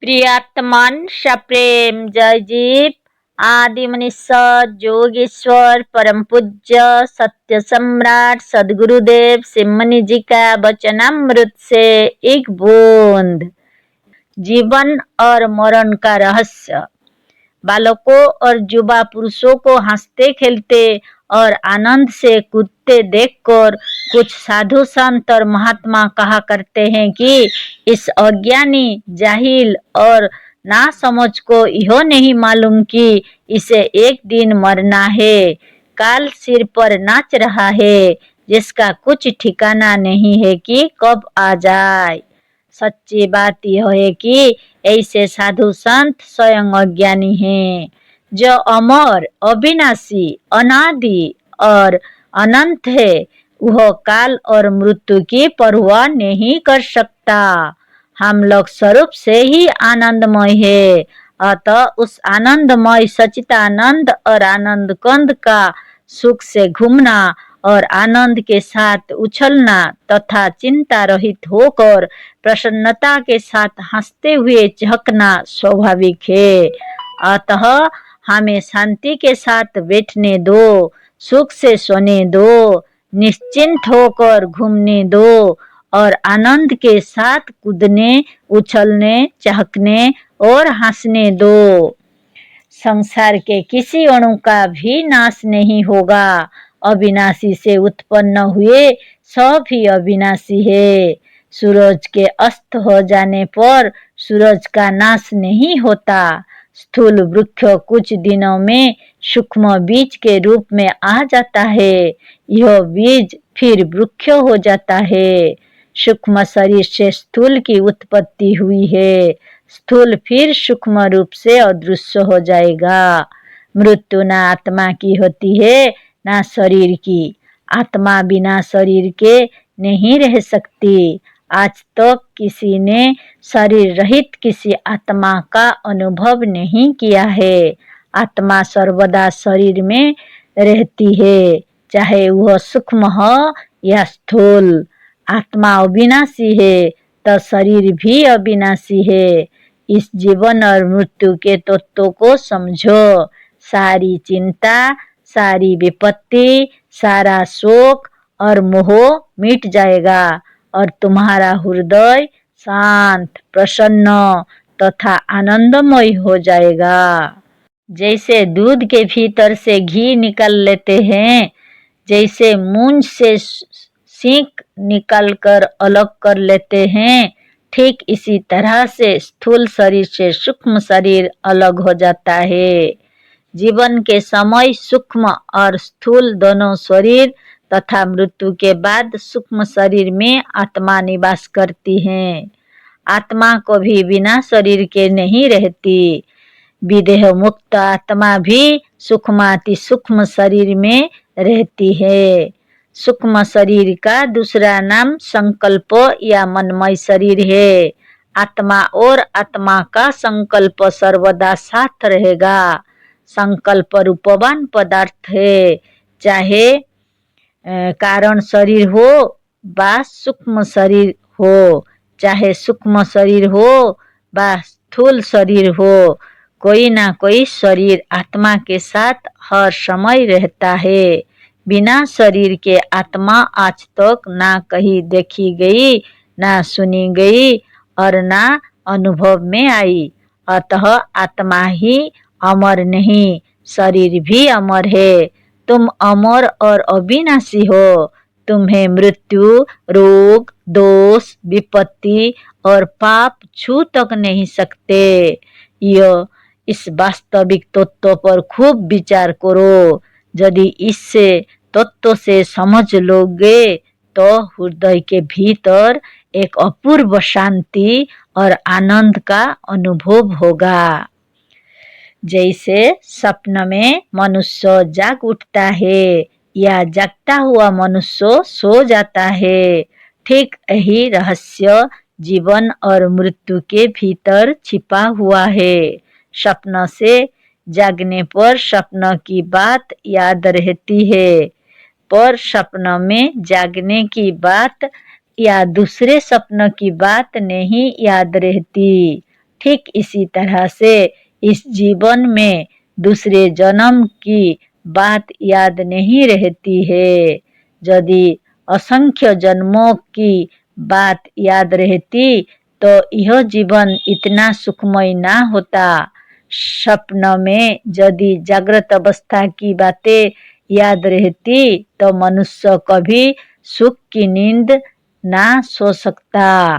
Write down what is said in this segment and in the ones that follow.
प्रियात्मन सप्रेम जय जीव आदि मनीषा जोगेश्वर परम पूज्य सत्य सम्राट सदगुरुदेव सिमनी जी का वचनामृत से एक बूंद। जीवन और मरण का रहस्य। बालकों और युवा पुरुषों को हंसते खेलते और आनंद से कूदते देखकर कुछ साधु संत और महात्मा कहा करते हैं कि इस अज्ञानी जाहिल और नासमझ को यह नहीं मालूम कि इसे एक दिन मरना है। काल सिर पर नाच रहा है जिसका कुछ ठिकाना नहीं है कि कब आ जाए। सच्ची बात यह है कि ऐसे साधु संत स्वयं अज्ञानी हैं। जो अमर अविनाशी अनादि और अनंत है वह काल और मृत्यु की परवाह नहीं कर सकता। हम लोग स्वरूप से ही आनंदमय है, अतः उस आनंदमय सच्चिदानंद और आनंद कंद का सुख से घूमना और आनंद के साथ उछलना तथा चिंता रहित होकर प्रसन्नता के साथ हंसते हुए चहकना स्वाभाविक है। अतः हमें शांति के साथ बैठने दो, सुख से सोने दो, निश्चिंत होकर घूमने दो और आनंद के साथ कूदने उछलने चहकने और हंसने दो। संसार के किसी अणु का भी नाश नहीं होगा। अविनाशी से उत्पन्न हुए सब ही अविनाशी है। सूरज के अस्त हो जाने पर सूरज का नाश नहीं होता। स्थूल वृक्ष कुछ दिनों में सूक्ष्म बीज के रूप में आ जाता है। यह बीज फिर वृक्ष हो जाता है। सूक्ष्म शरीर से स्थूल की उत्पत्ति हुई है। स्थूल फिर सूक्ष्म रूप से अदृश्य हो जाएगा। मृत्यु ना आत्मा की होती है ना शरीर की। आत्मा बिना शरीर के नहीं रह सकती। आज तक किसी ने शरीर रहित किसी आत्मा का अनुभव नहीं किया है। आत्मा सर्वदा शरीर में रहती है, चाहे वह सूक्ष्म हो या स्थूल। आत्मा अविनाशी है तो शरीर भी अविनाशी है। इस जीवन और मृत्यु के तत्वों को समझो। सारी चिंता, सारी विपत्ति, सारा शोक और मोह मिट जाएगा और तुम्हारा हृदय शांत, प्रसन्न तथा आनंदमय हो जाएगा। जैसे दूध के भीतर से घी निकाल लेते हैं, जैसे मूंज से सींक निकाल कर अलग कर लेते हैं, ठीक इसी तरह से स्थूल शरीर से सूक्ष्म शरीर अलग हो जाता है। जीवन के समय सूक्ष्म और स्थूल दोनों शरीर तथा मृत्यु के बाद सूक्ष्म शरीर में आत्मा निवास करती है। आत्मा को भी बिना शरीर के नहीं रहती। विदेह मुक्त आत्मा भी सूक्ष्माति सूक्ष्म शरीर में रहती है। सूक्ष्म शरीर का दूसरा नाम संकल्प या मनमय शरीर है। आत्मा और आत्मा का संकल्प सर्वदा साथ रहेगा। संकल्प रूपवान पदार्थ है, चाहे कारण शरीर हो वा सूक्ष्म शरीर हो, चाहे सूक्ष्म शरीर हो वा स्थूल शरीर हो, कोई ना कोई शरीर आत्मा के साथ हर समय रहता है। बिना शरीर के आत्मा आज तक ना कहीं देखी गई, ना सुनी गई और ना अनुभव में आई। अतः आत्मा ही अमर नहीं, शरीर भी अमर है। तुम अमर और अविनाशी हो। तुम्हें मृत्यु, रोग, दोष, विपत्ति और पाप छू तक नहीं सकते। यह इस वास्तविक तत्व पर खूब विचार करो। यदि इससे तत्व से समझ लोगे तो हृदय के भीतर एक अपूर्व शांति और आनंद का अनुभव होगा। जैसे सपन में मनुष्य जाग उठता है या जागता हुआ मनुष्य सो जाता है, ठीक यही रहस्य जीवन और मृत्यु के भीतर छिपा हुआ है। सपन से जागने पर सपन की बात याद रहती है, पर सपन में जागने की बात या दूसरे सपन की बात नहीं याद रहती। ठीक इसी तरह से इस जीवन में दूसरे जन्म की बात याद नहीं रहती है। यदि असंख्य जन्मों की बात याद रहती तो यह जीवन इतना सुखमय ना होता। स्वप्न में यदि जागृत अवस्था की बातें याद रहती तो मनुष्य कभी सुख की नींद ना सो सकता।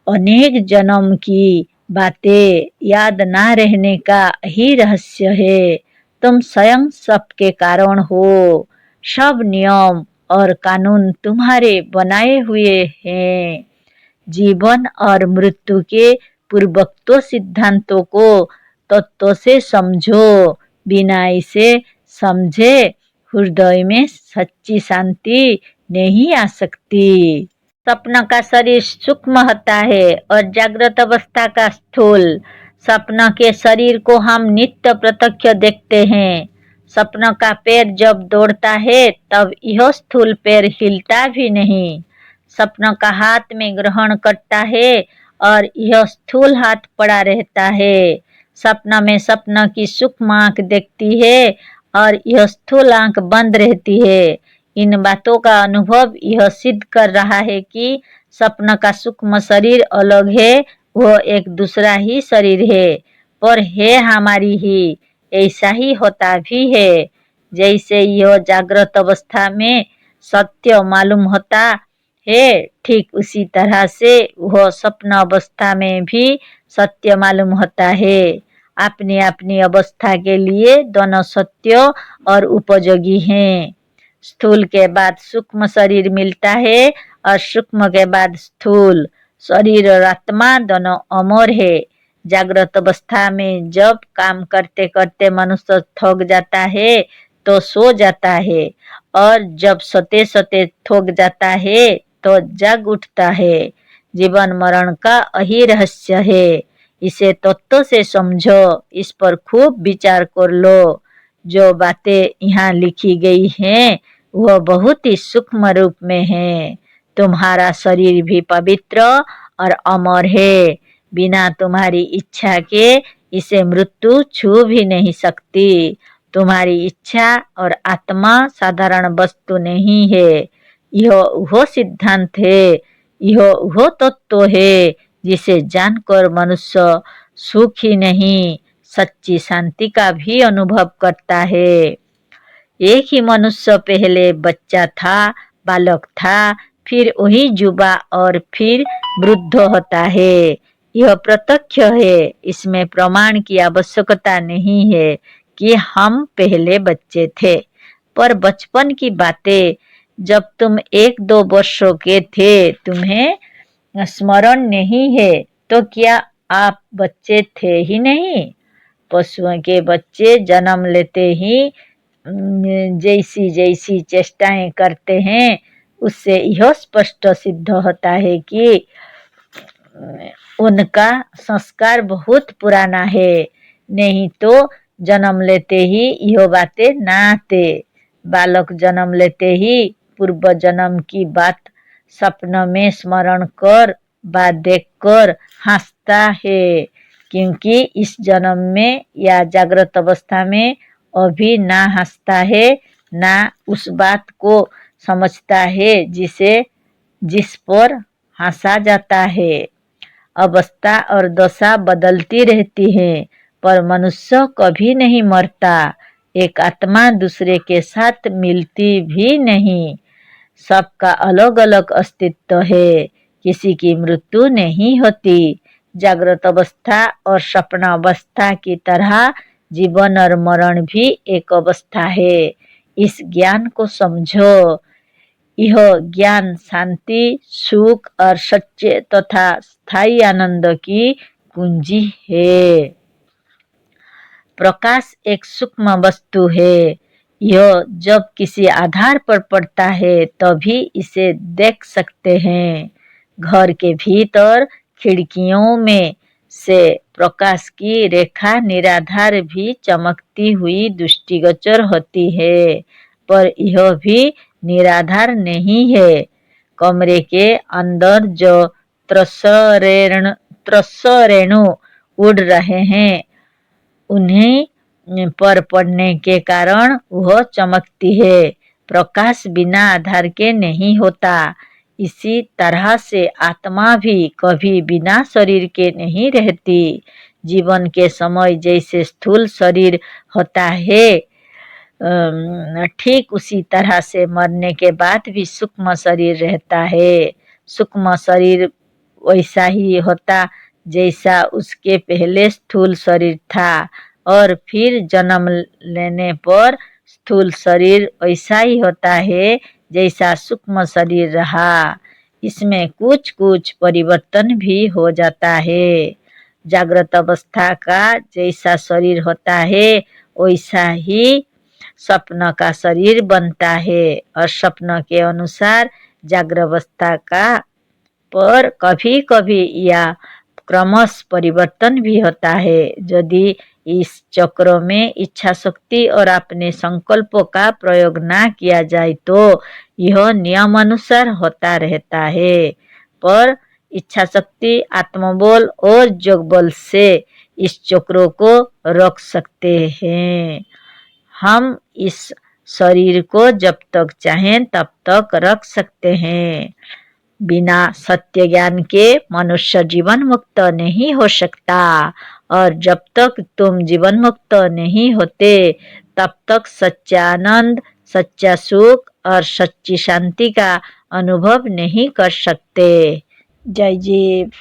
अनेक जन्म की बातें याद ना रहने का ही रहस्य है। तुम स्वयं सबके कारण हो। सब नियम और कानून तुम्हारे बनाए हुए हैं। जीवन और मृत्यु के पूर्वोक्त सिद्धांतों को तत्व से समझो। बिना इसे समझे हृदय में सच्ची शांति नहीं आ सकती। स्वप्न का शरीर सूक्ष्म होता है और जागृत अवस्था का स्थूल। स्वप्न के शरीर को हम नित्य प्रत्यक्ष देखते हैं। स्वप्न का पैर जब दौड़ता है तब यह स्थूल पैर हिलता भी नहीं। स्वप्न का हाथ में ग्रहण करता है और यह स्थूल हाथ पड़ा रहता है। स्वप्न में स्वप्न की सूक्ष्म आंख देखती है और यह स्थूल आंख बंद रहती है। इन बातों का अनुभव यह सिद्ध कर रहा है कि स्वप्न का सूक्ष्म शरीर अलग है, वह एक दूसरा ही शरीर है, पर है हमारी ही। ऐसा ही होता भी है। जैसे यह जागृत अवस्था में सत्य मालूम होता है, ठीक उसी तरह से वह स्वप्न अवस्था में भी सत्य मालूम होता है। अपनी अपनी अवस्था के लिए दोनों सत्य और उपयोगी हैं। स्थूल के बाद सूक्ष्म शरीर मिलता है और सूक्ष्म के बाद स्थूल। शरीर और आत्मा दोनों अमर है। जागृत अवस्था में जब काम करते करते मनुष्य थक जाता है तो सो जाता है, और जब सोते सोते थक जाता है तो जग उठता है। जीवन मरण का यही रहस्य है। इसे तत्व से समझो, इस पर खूब विचार कर लो। जो बातें यहाँ लिखी गई हैं वह बहुत ही सूक्ष्म रूप में है। तुम्हारा शरीर भी पवित्र और अमर है। बिना तुम्हारी इच्छा के इसे मृत्यु छू भी नहीं सकती। तुम्हारी इच्छा और आत्मा साधारण वस्तु नहीं है। यह वह सिद्धांत है, यह वह तत्व है जिसे जानकर मनुष्य सुख ही नहीं सच्ची शांति का भी अनुभव करता है। एक ही मनुष्य पहले बच्चा था, बालक था, फिर वही युवा और फिर वृद्ध होता है। यह प्रत्यक्ष है। इसमें प्रमाण की आवश्यकता नहीं है कि हम पहले बच्चे थे। पर बचपन की बातें, जब तुम 1-2 वर्षों के थे, तुम्हें स्मरण नहीं है तो क्या आप बच्चे थे ही नहीं? पशुओं के बच्चे जन्म लेते ही जैसी जैसी चेष्टाएं करते हैं, उससे यह स्पष्ट सिद्ध होता है कि उनका संस्कार बहुत पुराना है। नहीं तो जन्म लेते ही यह बातें ना आते। बालक जन्म लेते ही पूर्व जन्म की बात सपन में स्मरण कर बात देखकर हंसता है, क्योंकि इस जन्म में या जागृत अवस्था में अभी ना हंसता है, ना उस बात को समझता है जिस पर हंसा जाता है। अवस्था और दशा बदलती रहती है, पर मनुष्य कभी नहीं मरता। एक आत्मा दूसरे के साथ मिलती भी नहीं। सबका अलग अलग अस्तित्व है, किसी की मृत्यु नहीं होती। जागृत अवस्था और स्वप्न अवस्था की तरह जीवन और मरण भी एक अवस्था है। इस ज्ञान को समझो। यह ज्ञान शांति, सुख और सच्चे तथा स्थायी आनंद की कुंजी है। प्रकाश एक सूक्ष्म वस्तु है। यह जब किसी आधार पर पड़ता है तभी इसे देख सकते हैं। घर के भीतर खिड़कियों में से प्रकाश की रेखा निराधार भी चमकती हुई दृष्टिगोचर होती है, पर यह भी निराधार नहीं है। कमरे के अंदर जो त्रस रेणु उड़ रहे हैं, उन्हीं पर पड़ने के कारण वह चमकती है। प्रकाश बिना आधार के नहीं होता। इसी तरह से आत्मा भी कभी बिना शरीर के नहीं रहती। जीवन के समय जैसे स्थूल शरीर होता है, ठीक उसी तरह से मरने के बाद भी सूक्ष्म शरीर रहता है। सूक्ष्म शरीर वैसा ही होता जैसा उसके पहले स्थूल शरीर था, और फिर जन्म लेने पर स्थूल शरीर वैसा ही होता है जैसा सूक्ष्म शरीर रहा। इसमें कुछ कुछ परिवर्तन भी हो जाता है। जागृत अवस्था का जैसा शरीर होता है वैसा ही स्वप्न का शरीर बनता है, और स्वप्न के अनुसार जागृत अवस्था का पर कभी कभी या क्रमश परिवर्तन भी होता है। यदि इस चक्र में इच्छा शक्ति और अपने संकल्पों का प्रयोग ना किया जाए तो यह नियम अनुसार होता रहता है। पर इच्छा शक्ति, आत्मबल और योग बल से इस चक्रों को रोक सकते हैं। हम इस शरीर को जब तक चाहें तब तक रख सकते हैं। बिना सत्य ज्ञान के मनुष्य जीवन मुक्त नहीं हो सकता, और जब तक तुम जीवन मुक्त नहीं होते तब तक सच्चा आनंद, सच्चा सुख और सच्ची शांति का अनुभव नहीं कर सकते। जय जीव।